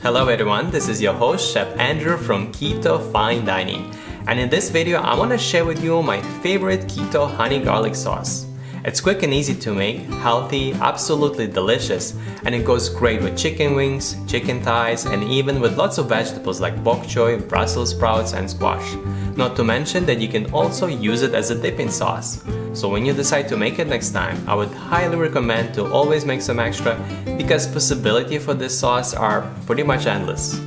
Hello everyone, this is your host Chef Andrew from Keto Fine Dining, and in this video I want to share with you my favorite keto honey garlic sauce. It's quick and easy to make, healthy, absolutely delicious, and it goes great with chicken wings, chicken thighs, and even with lots of vegetables like bok choy, Brussels sprouts, and squash. Not to mention that you can also use it as a dipping sauce. So when you decide to make it next time, I would highly recommend to always make some extra because possibilities for this sauce are pretty much endless.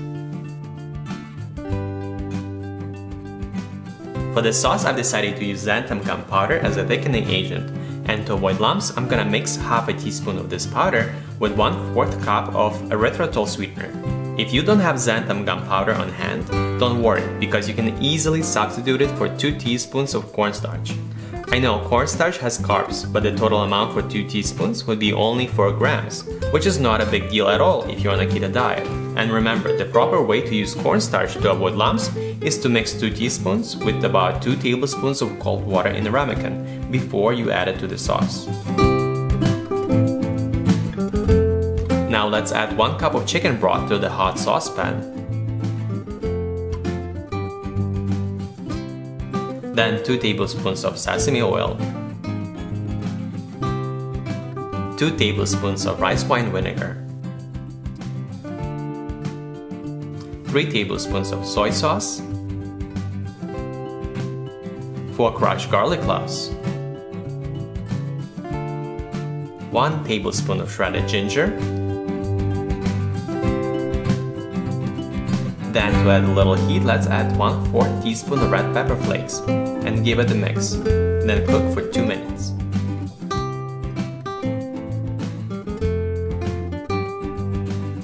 For this sauce, I've decided to use xanthan gum powder as a thickening agent. And to avoid lumps, I'm gonna mix half a teaspoon of this powder with 1/4 cup of erythritol sweetener. If you don't have xanthan gum powder on hand, don't worry because you can easily substitute it for 2 teaspoons of cornstarch. I know cornstarch has carbs, but the total amount for 2 teaspoons would be only 4 grams, which is not a big deal at all if you're on a keto diet. And remember, the proper way to use cornstarch to avoid lumps is to mix 2 teaspoons with about 2 tablespoons of cold water in a ramekin before you add it to the sauce. Now let's add 1 cup of chicken broth to the hot saucepan. Then 2 tablespoons of sesame oil, 2 tablespoons of rice wine vinegar, 3 tablespoons of soy sauce, 4 crushed garlic cloves, 1 tablespoon of shredded ginger. Then to add a little heat, let's add 1/4 teaspoon of red pepper flakes and give it a mix. Then cook for 2 minutes.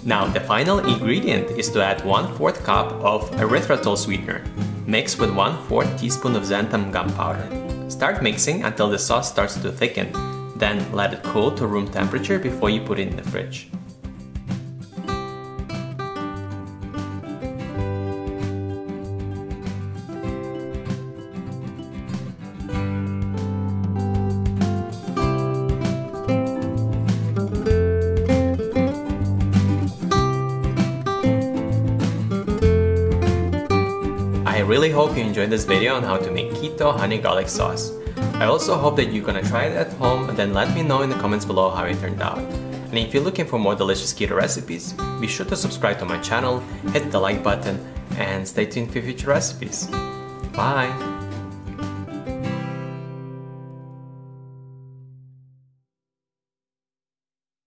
Now the final ingredient is to add 1/4 cup of erythritol sweetener. Mix with 1/4 teaspoon of xanthan gum powder. Start mixing until the sauce starts to thicken. Then let it cool to room temperature before you put it in the fridge. I really hope you enjoyed this video on how to make keto honey garlic sauce. I also hope that you're gonna try it at home and then let me know in the comments below how it turned out. And if you're looking for more delicious keto recipes, be sure to subscribe to my channel, hit the like button, and stay tuned for future recipes. Bye!